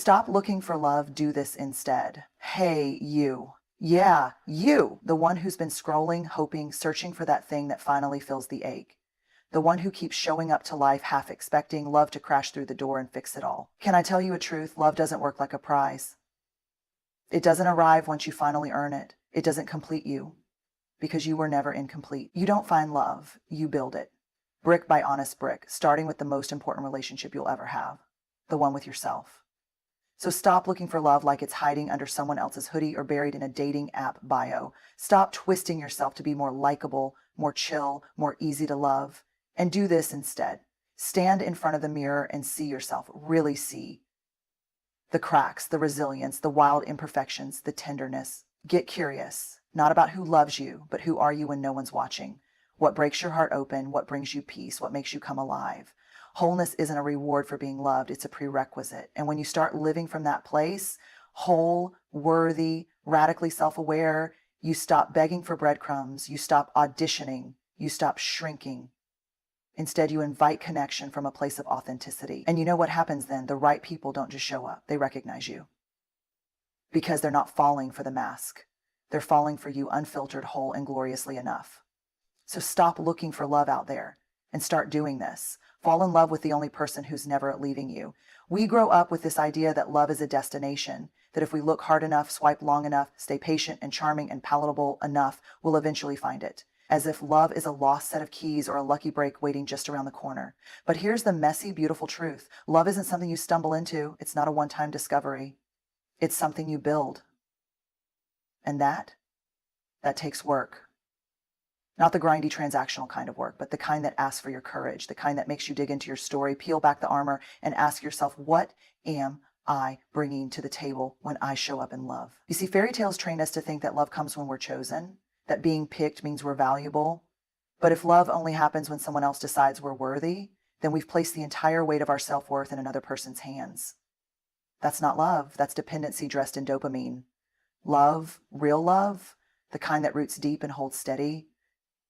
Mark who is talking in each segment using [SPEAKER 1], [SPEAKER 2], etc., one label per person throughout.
[SPEAKER 1] Stop looking for love, do this instead. Hey, you. Yeah, you, the one who's been scrolling, hoping, searching for that thing that finally fills the ache. The one who keeps showing up to life half expecting love to crash through the door and fix it all. Can I tell you a truth? Love doesn't work like a prize. It doesn't arrive once you finally earn it. It doesn't complete you because you were never incomplete. You don't find love, you build it. Brick by honest brick, starting with the most important relationship you'll ever have, the one with yourself. So stop looking for love like it's hiding under someone else's hoodie or buried in a dating app bio. Stop twisting yourself to be more likable, more chill, more easy to love. And do this instead. Stand in front of the mirror and see yourself, really see the cracks, the resilience, the wild imperfections, the tenderness. Get curious, not about who loves you, but who are you when no one's watching? What breaks your heart open? What brings you peace? What makes you come alive? Wholeness isn't a reward for being loved, it's a prerequisite. And when you start living from that place, whole, worthy, radically self-aware, you stop begging for breadcrumbs, you stop auditioning, you stop shrinking. Instead, you invite connection from a place of authenticity. And you know what happens then? The right people don't just show up, they recognize you. Because they're not falling for the mask. They're falling for you unfiltered, whole, and gloriously enough. So stop looking for love out there and start doing this. Fall in love with the only person who's never leaving you. We grow up with this idea that love is a destination, that if we look hard enough, swipe long enough, stay patient and charming and palatable enough, we'll eventually find it. As if love is a lost set of keys or a lucky break waiting just around the corner. But here's the messy, beautiful truth. Love isn't something you stumble into. It's not a one-time discovery. It's something you build. And that takes work. Not the grindy transactional kind of work, but the kind that asks for your courage, the kind that makes you dig into your story, peel back the armor, and ask yourself, what am I bringing to the table when I show up in love? You see, fairy tales train us to think that love comes when we're chosen, that being picked means we're valuable. But if love only happens when someone else decides we're worthy, then we've placed the entire weight of our self-worth in another person's hands. That's not love. That's dependency dressed in dopamine. Love, real love, the kind that roots deep and holds steady,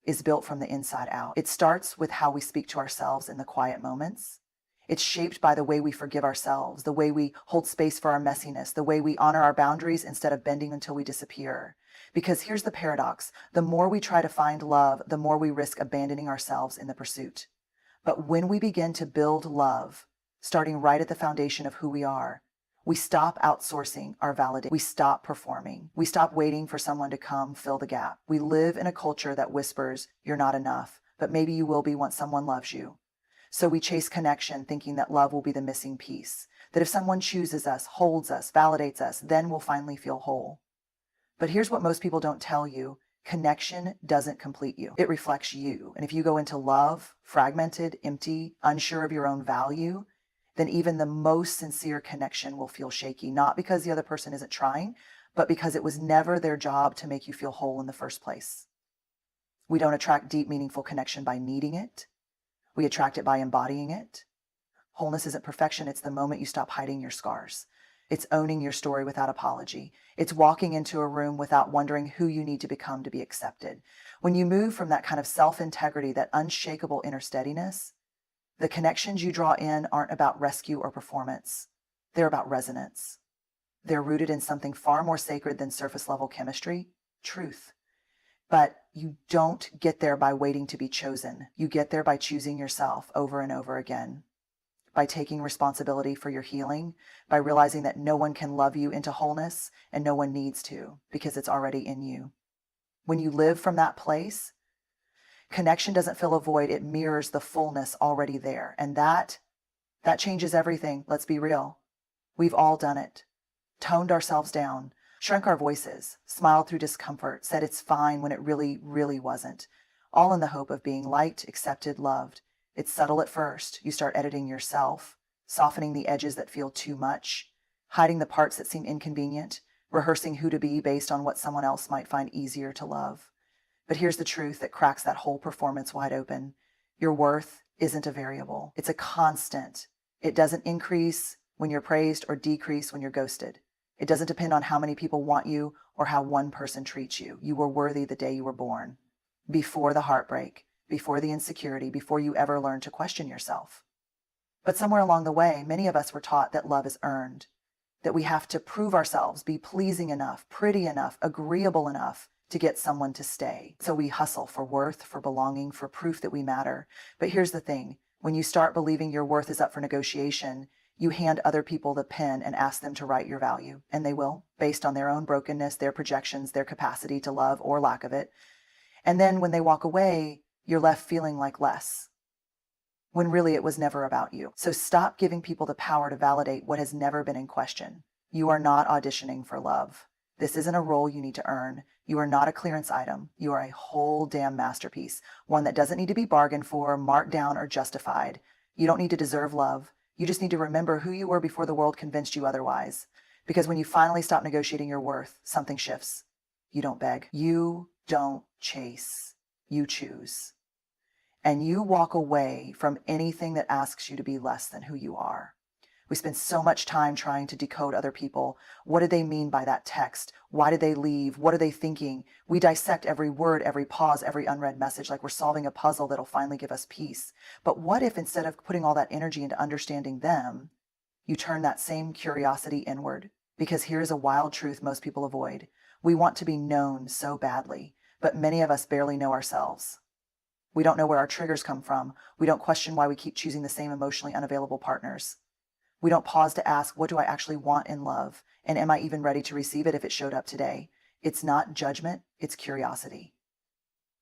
[SPEAKER 1] is built from the inside out. It starts with how we speak to ourselves in the quiet moments. It's shaped by the way we forgive ourselves, the way we hold space for our messiness, the way we honor our boundaries instead of bending until we disappear. Because here's the paradox. The more we try to find love, the more we risk abandoning ourselves in the pursuit. But when we begin to build love, starting right at the foundation of who we are, we stop outsourcing our validation. We stop performing. We stop waiting for someone to come fill the gap. We live in a culture that whispers, you're not enough, but maybe you will be once someone loves you. So we chase connection, thinking that love will be the missing piece, that if someone chooses us, holds us, validates us, then we'll finally feel whole. But here's what most people don't tell you. Connection doesn't complete you. It reflects you. And if you go into love, fragmented, empty, unsure of your own value, then even the most sincere connection will feel shaky, not because the other person isn't trying, but because it was never their job to make you feel whole in the first place. We don't attract deep, meaningful connection by needing it. We attract it by embodying it. Wholeness isn't perfection. It's the moment you stop hiding your scars. It's owning your story without apology. It's walking into a room without wondering who you need to become to be accepted. When you move from that kind of self-integrity, that unshakable inner steadiness, the connections you draw in aren't about rescue or performance. They're about resonance. They're rooted in something far more sacred than surface-level chemistry, truth. But you don't get there by waiting to be chosen. You get there by choosing yourself over and over again, by taking responsibility for your healing, by realizing that no one can love you into wholeness and no one needs to because it's already in you. When you live from that place, connection doesn't fill a void, it mirrors the fullness already there. And that changes everything, let's be real. We've all done it. Toned ourselves down, shrunk our voices, smiled through discomfort, said it's fine when it really, really wasn't. All in the hope of being liked, accepted, loved. It's subtle at first. You start editing yourself, softening the edges that feel too much, hiding the parts that seem inconvenient, rehearsing who to be based on what someone else might find easier to love. But here's the truth that cracks that whole performance wide open. Your worth isn't a variable. It's a constant. It doesn't increase when you're praised or decrease when you're ghosted. It doesn't depend on how many people want you or how one person treats you. You were worthy the day you were born, before the heartbreak, before the insecurity, before you ever learned to question yourself. But somewhere along the way, many of us were taught that love is earned, that we have to prove ourselves, be pleasing enough, pretty enough, agreeable enough to get someone to stay. So we hustle for worth, for belonging, for proof that we matter. But here's the thing. When you start believing your worth is up for negotiation, you hand other people the pen and ask them to write your value. And they will, based on their own brokenness, their projections, their capacity to love or lack of it. And then when they walk away, you're left feeling like less, when really it was never about you. So stop giving people the power to validate what has never been in question. You are not auditioning for love. This isn't a role you need to earn. You are not a clearance item. You are a whole damn masterpiece, one that doesn't need to be bargained for, marked down, or justified. You don't need to deserve love. You just need to remember who you were before the world convinced you otherwise. Because when you finally stop negotiating your worth, something shifts. You don't beg. You don't chase. You choose. And you walk away from anything that asks you to be less than who you are. We spend so much time trying to decode other people. What did they mean by that text? Why did they leave? What are they thinking? We dissect every word, every pause, every unread message like we're solving a puzzle that'll finally give us peace. But what if instead of putting all that energy into understanding them, you turn that same curiosity inward? Because here's a wild truth most people avoid. We want to be known so badly, but many of us barely know ourselves. We don't know where our triggers come from. We don't question why we keep choosing the same emotionally unavailable partners. We don't pause to ask, what do I actually want in love? And am I even ready to receive it if it showed up today? It's not judgment, it's curiosity.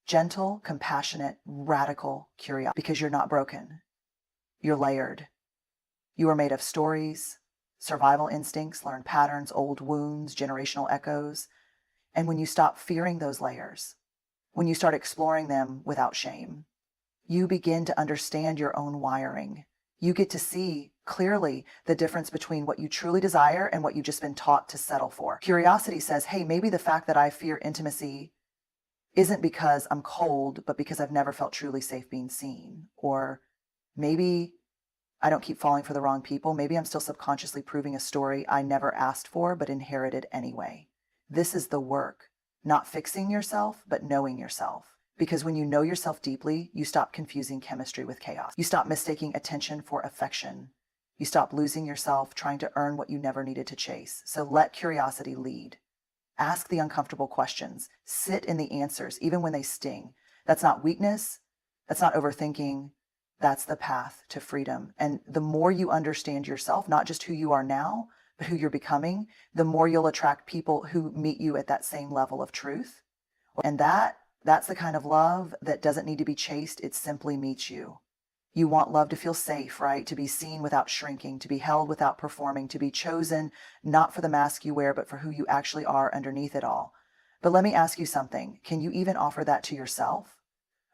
[SPEAKER 1] Gentle, compassionate, radical curiosity. Because you're not broken. You're layered. You are made of stories, survival instincts, learned patterns, old wounds, generational echoes. And when you stop fearing those layers, when you start exploring them without shame, you begin to understand your own wiring. You get to see clearly the difference between what you truly desire and what you've just been taught to settle for. Curiosity says, hey, maybe the fact that I fear intimacy isn't because I'm cold, but because I've never felt truly safe being seen. Or maybe I don't keep falling for the wrong people. Maybe I'm still subconsciously proving a story I never asked for, but inherited anyway. This is the work, not fixing yourself, but knowing yourself. Because when you know yourself deeply, you stop confusing chemistry with chaos. You stop mistaking attention for affection. You stop losing yourself trying to earn what you never needed to chase. So let curiosity lead. Ask the uncomfortable questions. Sit in the answers, even when they sting. That's not weakness. That's not overthinking. That's the path to freedom. And the more you understand yourself, not just who you are now, but who you're becoming, the more you'll attract people who meet you at that same level of truth. And that's the kind of love that doesn't need to be chased. It simply meets you. You want love to feel safe, right? To be seen without shrinking, to be held without performing, to be chosen not for the mask you wear, but for who you actually are underneath it all. But let me ask you something. Can you even offer that to yourself?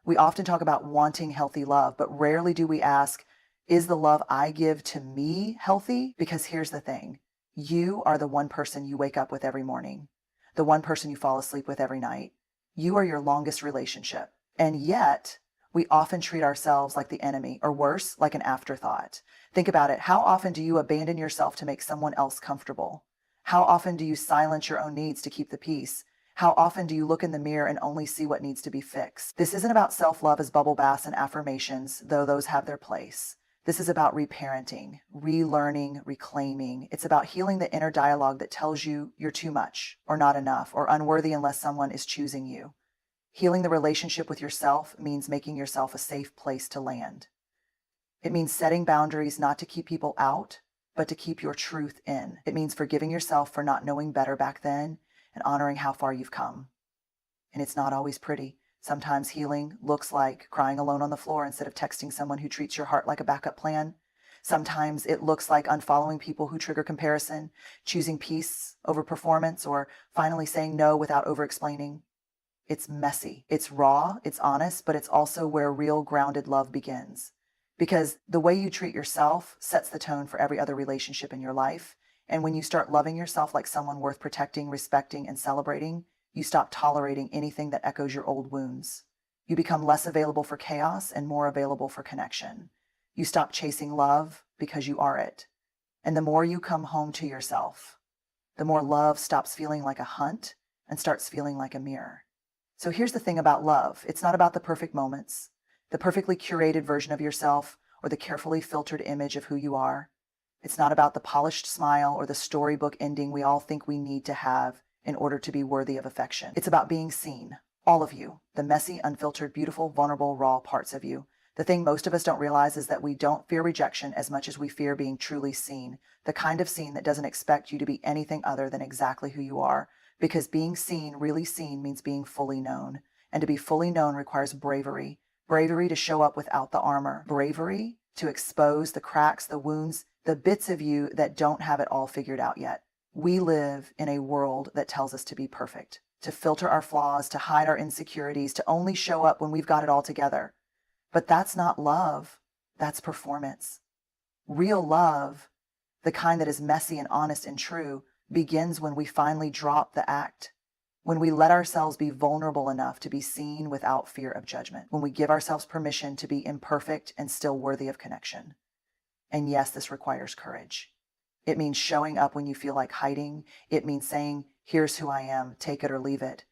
[SPEAKER 1] We often talk about wanting healthy love, but rarely do we ask, is the love I give to me healthy? Because here's the thing. You are the one person you wake up with every morning, the one person you fall asleep with every night. You are your longest relationship. And yet, we often treat ourselves like the enemy, or worse, like an afterthought. Think about it. How often do you abandon yourself to make someone else comfortable? How often do you silence your own needs to keep the peace? How often do you look in the mirror and only see what needs to be fixed? This isn't about self-love as bubble baths and affirmations, though those have their place. This is about reparenting, relearning, reclaiming. It's about healing the inner dialogue that tells you you're too much, or not enough, or unworthy unless someone is choosing you. Healing the relationship with yourself means making yourself a safe place to land. It means setting boundaries not to keep people out, but to keep your truth in. It means forgiving yourself for not knowing better back then and honoring how far you've come. And it's not always pretty. Sometimes healing looks like crying alone on the floor instead of texting someone who treats your heart like a backup plan. Sometimes it looks like unfollowing people who trigger comparison, choosing peace over performance, or finally saying no without over-explaining. It's messy, it's raw, it's honest, but it's also where real grounded love begins. Because the way you treat yourself sets the tone for every other relationship in your life. And when you start loving yourself like someone worth protecting, respecting, and celebrating, you stop tolerating anything that echoes your old wounds. You become less available for chaos and more available for connection. You stop chasing love because you are it. And the more you come home to yourself, the more love stops feeling like a hunt and starts feeling like a mirror. So here's the thing about love. It's not about the perfect moments, the perfectly curated version of yourself, or the carefully filtered image of who you are. It's not about the polished smile or the storybook ending we all think we need to have in order to be worthy of affection. It's about being seen. All of you, the messy, unfiltered, beautiful, vulnerable, raw parts of you. The thing most of us don't realize is that we don't fear rejection as much as we fear being truly seen. The kind of seen that doesn't expect you to be anything other than exactly who you are. Because being seen, really seen, means being fully known. And to be fully known requires bravery. Bravery to show up without the armor. Bravery to expose the cracks, the wounds, the bits of you that don't have it all figured out yet. We live in a world that tells us to be perfect, to filter our flaws, to hide our insecurities, to only show up when we've got it all together. But that's not love. That's performance. Real love, the kind that is messy and honest and true, begins when we finally drop the act. When we let ourselves be vulnerable enough to be seen without fear of judgment. When we give ourselves permission to be imperfect and still worthy of connection. And yes, this requires courage. It means showing up when you feel like hiding. It means saying, here's who I am, take it or leave it.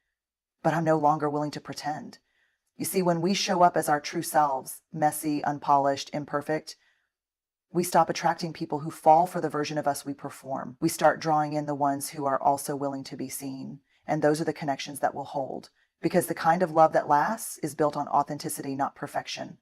[SPEAKER 1] But I'm no longer willing to pretend. You see, when we show up as our true selves, messy, unpolished, imperfect, we stop attracting people who fall for the version of us we perform. We start drawing in the ones who are also willing to be seen. And those are the connections that will hold. Because the kind of love that lasts is built on authenticity, not perfection.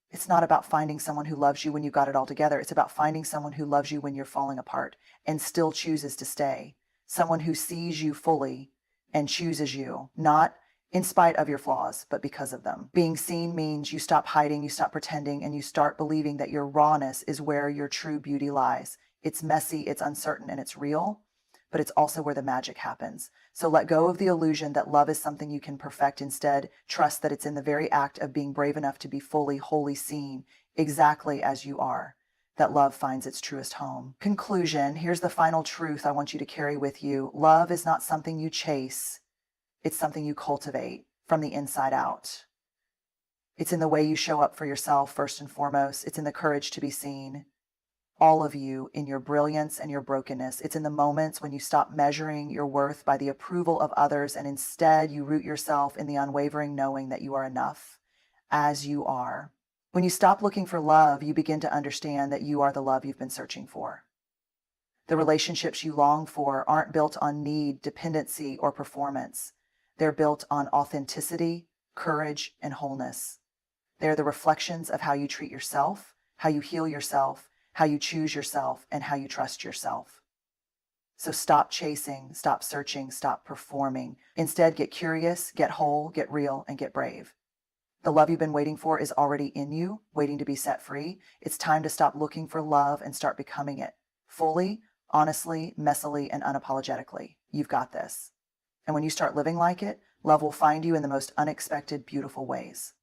[SPEAKER 1] It's not about finding someone who loves you when you got it all together. It's about finding someone who loves you when you're falling apart and still chooses to stay. Someone who sees you fully and chooses you, not in spite of your flaws, but because of them. Being seen means you stop hiding, you stop pretending, and you start believing that your rawness is where your true beauty lies. It's messy, it's uncertain, and it's real, but it's also where the magic happens. So let go of the illusion that love is something you can perfect. Instead, trust that it's in the very act of being brave enough to be fully, wholly seen, exactly as you are, that love finds its truest home. Conclusion, here's the final truth I want you to carry with you. Love is not something you chase. It's something you cultivate from the inside out. It's in the way you show up for yourself, first and foremost. It's in the courage to be seen. All of you in your brilliance and your brokenness. It's in the moments when you stop measuring your worth by the approval of others and instead you root yourself in the unwavering knowing that you are enough as you are. When you stop looking for love, you begin to understand that you are the love you've been searching for. The relationships you long for aren't built on need, dependency, or performance. They're built on authenticity, courage, and wholeness. They're the reflections of how you treat yourself, how you heal yourself, how you choose yourself, and how you trust yourself. So stop chasing, stop searching, stop performing. Instead, get curious, get whole, get real, and get brave. The love you've been waiting for is already in you, waiting to be set free. It's time to stop looking for love and start becoming it. Fully, honestly, messily, and unapologetically. You've got this. And when you start living like it, love will find you in the most unexpected, beautiful ways.